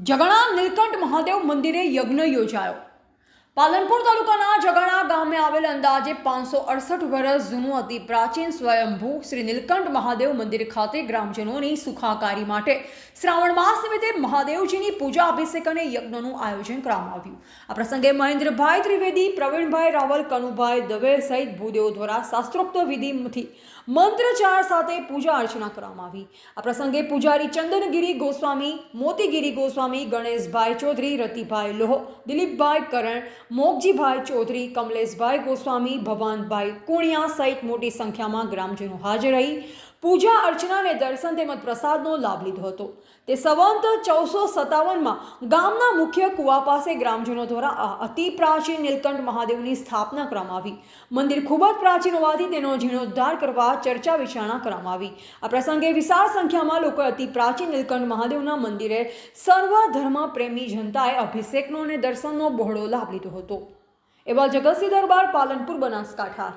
જગણા નીલકંઠ મહાદેવ મંદિરે યજ્ઞ યોજાયો। પાલનપુર તાલુકાના જગણા ગામે આવેલ અંદાજે 568 વર્ષ જૂનું અતિ પ્રાચીન સ્વયંભૂ શ્રી નીલકંઠ મહાદેવ મંદિર ખાતે ગ્રામજનોની સુખાકારી માટે શ્રાવણ માસ નિમિત્તે મહાદેવજીની પૂજા અભિષેક અને યજ્ઞનું આયોજન કરવામાં આવ્યું। આ પ્રસંગે મહેન્દ્રભાઈ ત્રિવેદી, પ્રવીણભાઈ રાવલ, કનુભાઈ દવે સહિત ભૂદેવો દ્વારા શાસ્ત્રોક્ત વિધિથી મંત્રચાર સાથે પૂજા અર્ચના કરવામાં આવી। આ પ્રસંગે પૂજારી ચંદનગીરી ગોસ્વામી, મોતીગીરી ગોસ્વામી, ગણેશભાઈ ચૌધરી, રતિભાઈ લોહ, દિલીપભાઈ કરણ, મોગજીભાઈ ચૌધરી, કમલેશભાઈ ગોસ્વામી, ભવાનભાઈ કુણિયા સહિત મોટી સંખ્યામાં ગ્રામજનો હાજર રહી પૂજા અર્ચના અને દર્શન તેમજ પ્રસાદનો લાભ લીધો હતો। તે સંવત 1457માં ગામના મુખ્ય કુવા પાસે ગ્રામજનો દ્વારા અતિ પ્રાચીન નીલકંઠ મહાદેવની સ્થાપના કરવામાં આવી। મંદિર ખૂબ જ પ્રાચીન હોવાથી તેનો જીર્ણોદ્ધાર કરવા ચર્ચા વિચારણા કરવામાં આવી। આ પ્રસંગે વિશાળ સંખ્યામાં લોકો અતિ પ્રાચીન નીલકંઠ મહાદેવના મંદિરે સર્વ ધર્મ પ્રેમી જનતાએ અભિષેકનો અને દર્શનનો બહોળો લાભ લીધો હતો। એવા જગતસિંહ દરબાર, પાલનપુર, બનાસકાંઠા।